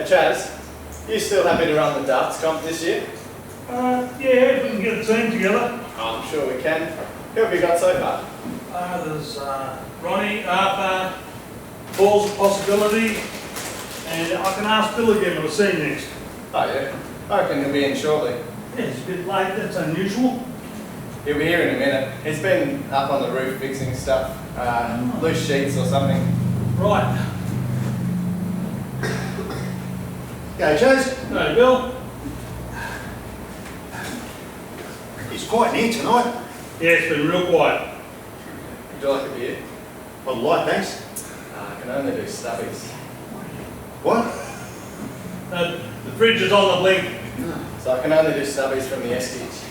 Hey Chaz, you still happy to run the darts comp this year? Yeah, if we can get a team together. I'm sure we can. Who have you got so far? There's Ronnie, Arthur, Paul's a possibility, and I can ask Bill again when I see him next. Oh yeah, I reckon he'll be in shortly. Yeah, it's a bit late, that's unusual. He'll be here in a minute. He's been up on the roof fixing stuff, loose sheets or something. Right. Go, Chaz. Hey, Bill. It's quiet in here tonight. Yeah, it's been real quiet. Would you like a beer? I'd like, thanks. I can only do stubbies. What? The fridge is on the blink. So I can only do stubbies from the Esties.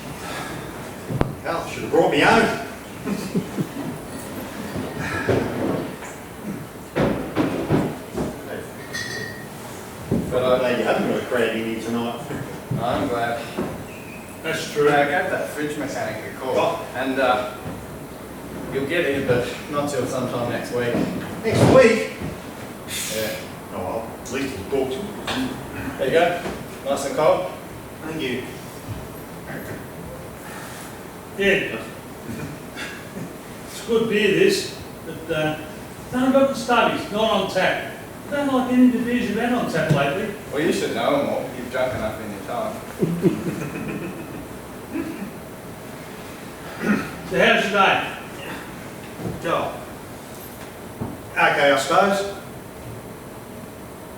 Hell, should have brought me home. But I'm glad you haven't got a crowd in here tonight. I'm glad. That's true. I gave that fridge mechanic a call. Oh. And you'll get here, but not till sometime next week. Next week? Yeah. Oh well, at least it's booked. There you go. Nice and cold. Thank you. Yeah. It's good beer, this, but don't got the stubbies, not on tap. Don't like any of the beers you've had on tap lately. Well, you should know them all. You've drunk enough in your time. So how's your day? Go. Okay, I suppose.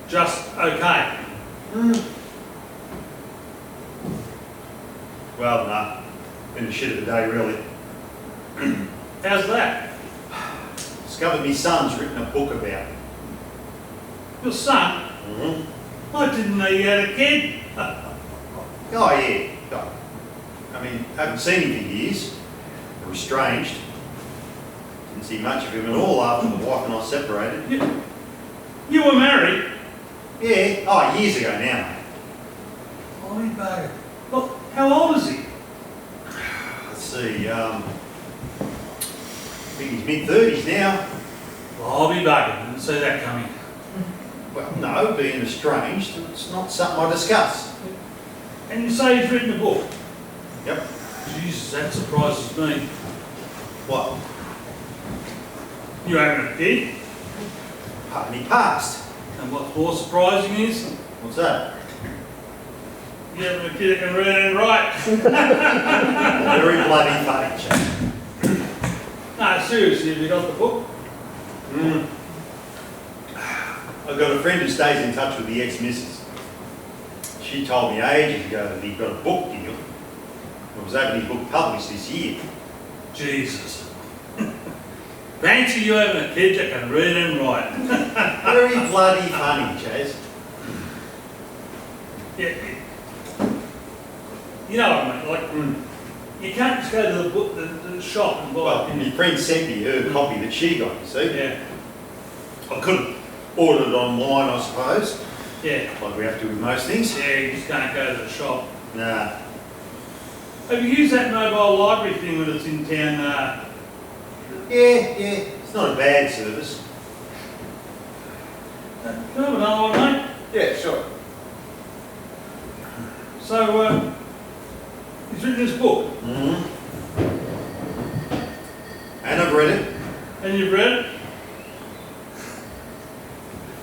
Just okay. Well, nah. Been a shit of a day, really. How's that? Discovered my son's written a book about it. Your son? I didn't know you had a kid. Oh, yeah. Oh. I mean, haven't seen him for years. We're estranged. Didn't see much of him at all after the wife and I separated. You were married? Yeah. Oh, years ago now, mate. Oh, you bugger. Look, how old is he? Let's see, I think he's mid-30s now. Well, I'll be buggered. Didn't see that coming. Well, no, being estranged, it's not something I discuss. And you say he's written a book? Yep. Jesus, that surprises me. What? You having a kid? Pardon me, passed. And what's more surprising is, What's that? you having a kid that can read and write. Very bloody funny, chap. No, seriously, have you got the book? I've got a friend who stays in touch with the ex-missus. She told me ages ago that he'd got a book deal. It was having his book published this year. Jesus. Fancy you having a kid that can read and write. Very bloody funny, Chaz. Yeah. You know what I mean? Like, you can't just go to the book, the shop and buy Well, it. my friend sent me her copy that she got, you see. Yeah. I could have ordered it online, I suppose, Yeah. like we have to with most things. Yeah, you just can't go to the shop. Nah. Have you used that mobile library thing when it's in town? Yeah, it's not a bad service. Can I have another one, mate? Yeah, sure. So, he's written this book, And I've read it. and you've read it?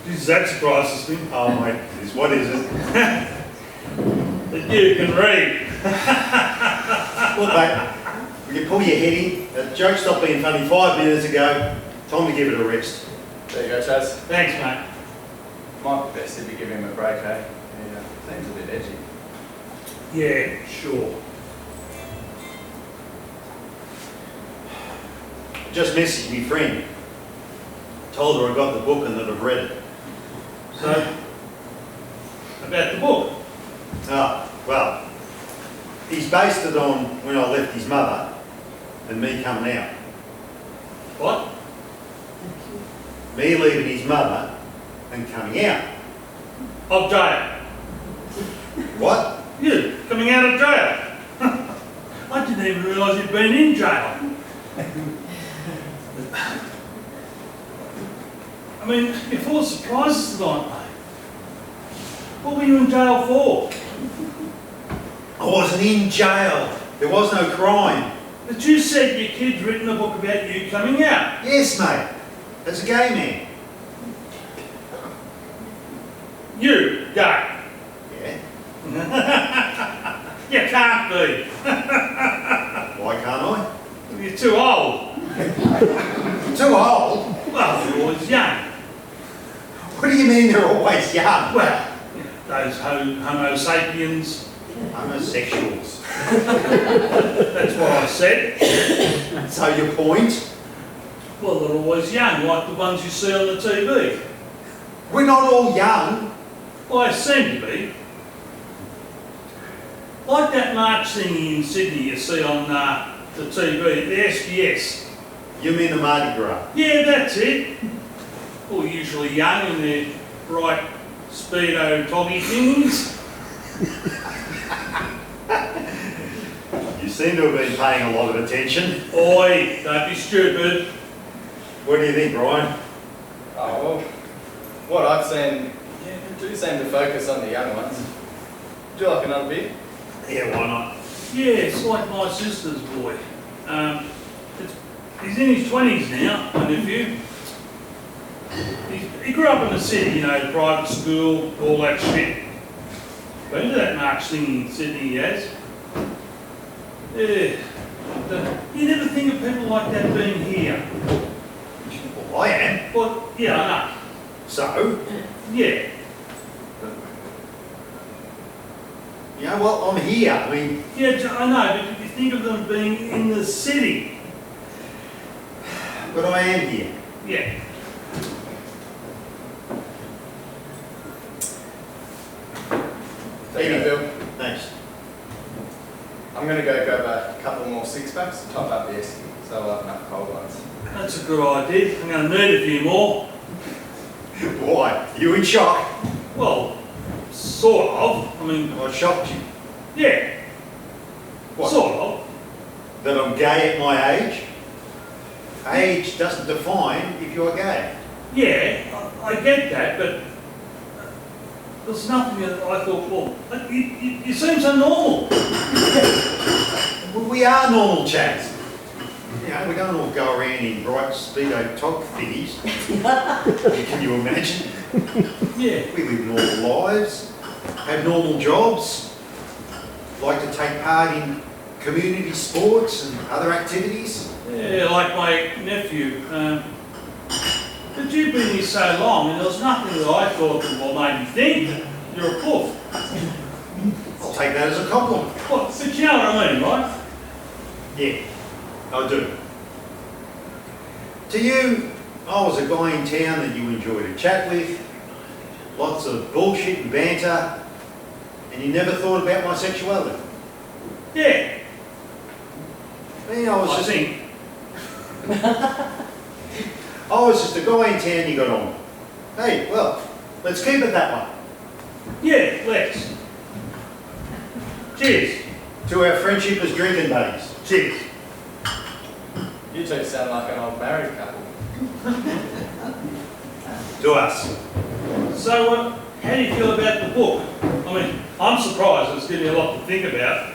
Jesus, that surprises me. Oh, mate, what is it? That you can read. Look, mate, will you pull your head in? That joke stopped being funny 5 minutes ago. Time to give it a rest. There you go, Chaz. Thanks, mate. Might be best if you give him a break, eh? He seems a bit edgy. Yeah, sure. Just messaged me friend. Told her I got the book and that I've read it. So, about the book. Ah, well, he's based it on when I left his mother and me coming out. What? Me leaving his mother and coming out. Of jail. What? You, coming out of jail. I didn't even realise you'd been in jail. I mean, you're full of surprises tonight, mate. What were you in jail for? I wasn't in jail. There was no crime. But you said your kid's written a book about you coming out. Yes, mate. As a gay man. You, gay. Yeah. You can't be. Why can't I? You're too old. Too old? Well, you're always young. What do you mean they're always young? Well, those Homo sapiens, Homosexuals. that's what I said. So your point? Well, they're always young, like the ones you see on the TV. We're not all young. Well, they seem to be. Like that march thingy in Sydney you see on the TV, the SBS. You mean the Mardi Gras? Yeah, that's it. All usually young in their bright speedo toggy things. You seem to have been paying a lot of attention. Oi, don't be stupid. What do you think, Brian? Oh, well, what I've seen, yeah, they do seem to focus on the young ones. Would you like another beer? Yeah, why not? Yeah, it's like my sister's boy. He's in his 20s now, my nephew. He grew up in the city, you know, private school, all that shit. Been to that march thing in Sydney, he has. Yeah. You never think of people like that being here. Well, I am. Well, yeah, I know. So, Yeah. you know, well, I'm here. I mean, Yeah, I know, but you think of them being in the city. but I am here. Yeah. Take it, Bill. Thanks. I'm going to go grab a couple more six-packs to top up the Esky, so I'll have enough cold ones. That's a good idea. I'm going to need a few more. Why? You in shock? Well, sort of. I mean, I shocked you. yeah. What? Sort of. That I'm gay at my age? Age doesn't define if you're gay. Yeah, I get that, but there's nothing that I thought, well, you seem so normal. Well, we are normal chaps. You know, we don't all go around in bright speedo top thingies. Can you imagine? Yeah. We live normal lives, have normal jobs, like to take part in community sports and other activities. Yeah, like my nephew. But you've been here so long, and there was nothing that I thought that made me think you're a poof. I'll take that as a compliment. Well, but you know what I mean, right? Yeah, I do. To you, I was a guy in town that you enjoyed to chat with, lots of bullshit and banter, and you never thought about my sexuality. Yeah. Me, I was I just think. I was just a guy in town you got on. Hey, well, let's keep it that way. Yeah, let's. Cheers. To our friendship as drinking buddies. Cheers. You two sound like an old married couple. To us. So, how do you feel about the book? I mean, I'm surprised it's giving you a lot to think about.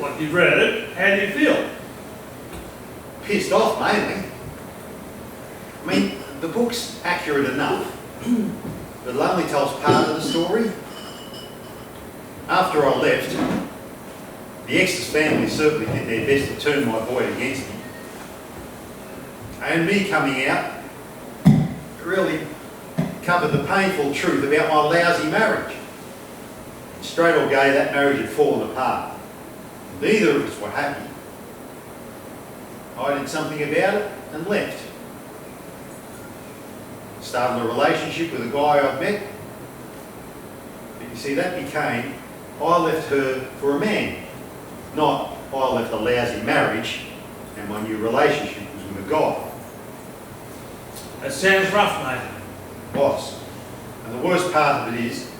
Like, you've read it, how do you feel? Pissed off, mainly. I mean, the book's accurate enough, but it only tells part of the story. After I left, the Exeter's family certainly did their best to turn my boy against me. And me coming out really covered the painful truth about my lousy marriage. Straight or gay, that marriage had fallen apart. Neither of us were happy. I did something about it and left. Started a relationship with a guy I'd met. But you see, that became, I left her for a man. Not, I left a lousy marriage and my new relationship was with a guy. That sounds rough, mate. Was. And the worst part of it is,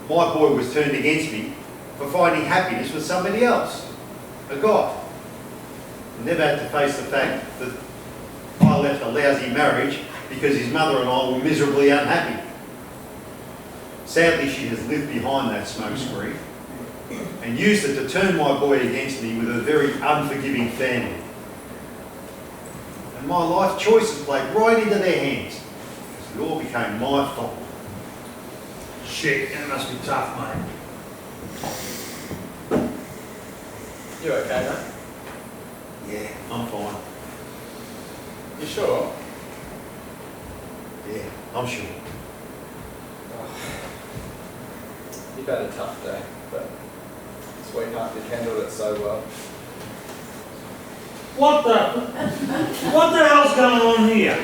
my boy was turned against me for finding happiness with somebody else, a guy. I never had to face the fact that I left a lousy marriage because his mother and I were miserably unhappy. Sadly, she has lived behind that smoke screen and used it to turn my boy against me with a very unforgiving family. And my life choices played right into their hands. It all became my fault. Shit, that must be tough, mate. You okay, mate? Yeah, I'm fine. You sure? Yeah, I'm sure. You've had a tough day, but sweetheart, you've handled it so well. What the hell's going on here?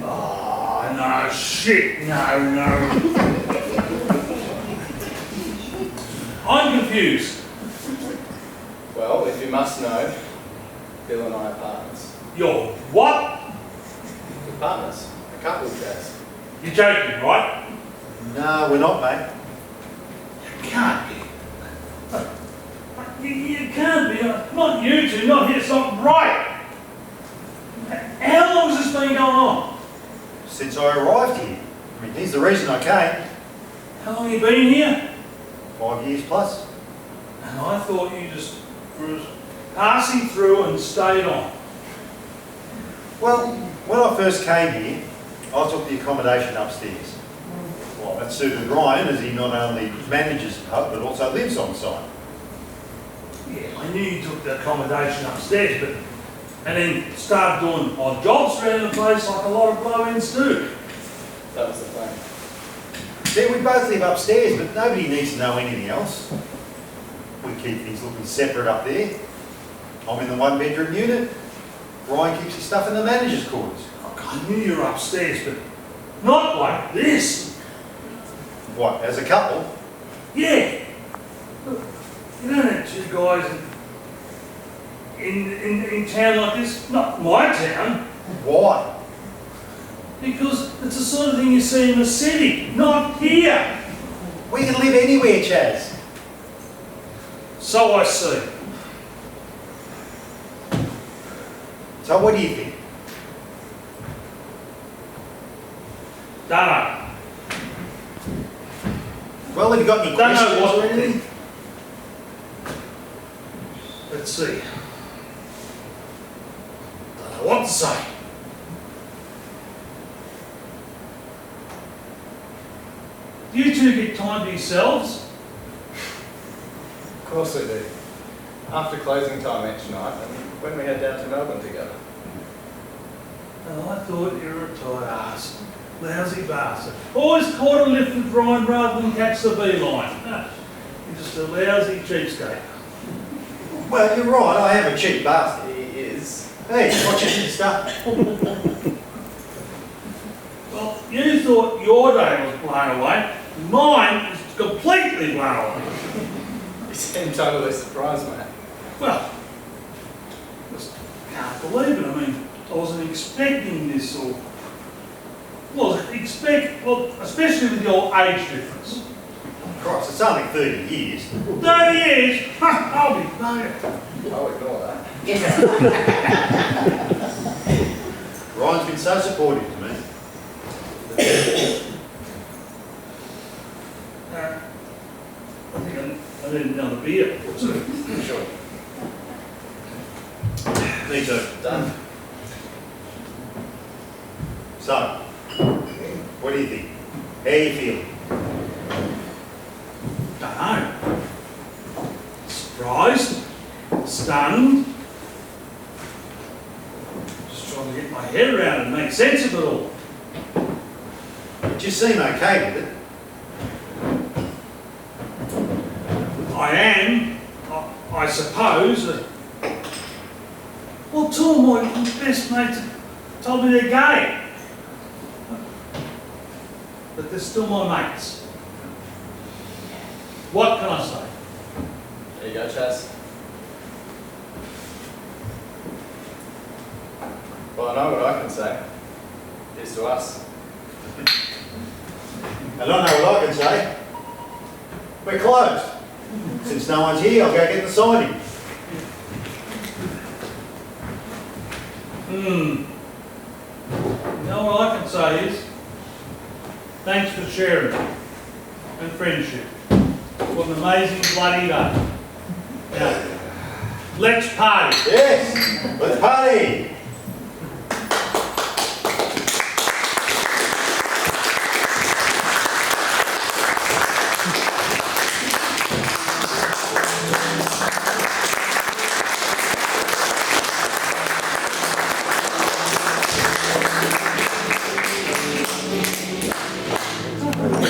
Oh, no, shit, no. I'm confused. Well, if you must know, Bill and I are partners. You're what? We're partners. A couple, Jazz. You're joking, right? No, we're not, mate. Can't be. You can't be. Not you two, not here. It's not right. How long has this been going on? Since I arrived here. I mean, here's the reason I came. How long have you been here? 5 years plus. And I thought you just were passing through and stayed on. Well, when I first came here, I took the accommodation upstairs. Well, that suited Ryan, as he not only manages the pub, but also lives on site. Yeah, I knew you took the accommodation upstairs, but and then started doing odd jobs around the place like a lot of blow-ins do. That was the plan. Yeah, we both live upstairs, but nobody needs to know anything else. We keep things looking separate up there. I'm in the one-bedroom unit. Ryan keeps his stuff in the manager's quarters. I knew you were upstairs, but not like this. What, as a couple? Yeah. Look, you don't have two guys in town like this. Not my town. Why? Because it's the sort of thing you see in the city, not here. We can live anywhere, Chaz. So I see. So what do you think? Dunno. Well, have you got any Don't know questions what or to anything? think. Let's see. Don't know what to say. Do you two get time to yourselves? Of course we do. After closing time each night, and when we head down to Melbourne together. Oh, I thought you were a tight ass. Lousy bastard. Always caught a lift with Ryan rather than catch the beeline. You're just a lousy cheapskate. Well, you're right, I am a cheap bastard. He is. Hey, watch your stuff. Well, You thought your day was blown away. Mine is completely blown away. you seem totally surprised, mate. Well, just can't believe it. I mean, I wasn't expecting this or... Well, especially with your age difference. Christ, it's only 30 years. 30 years? I'll be buggered. I'll ignore that. Ryan's been so supportive to me. I think I need another beer. Sure. Me too. Done. So, what do you think? How are you feeling? Don't know. Surprised, stunned. Just trying to get my head around it and make sense of it all. But you seem okay with it. I am, I suppose. Well, two of my best mates told me they're gay. But they're still my mates. What can I say? There you go, Chaz. Well, I know what I can say. Here's to us. And I know what I can say. We're closed. Since no one's here, I'll go get the signing. You know what I can say is, thanks for sharing. and friendship. What an amazing bloody day. Now, let's party. Yes, let's party.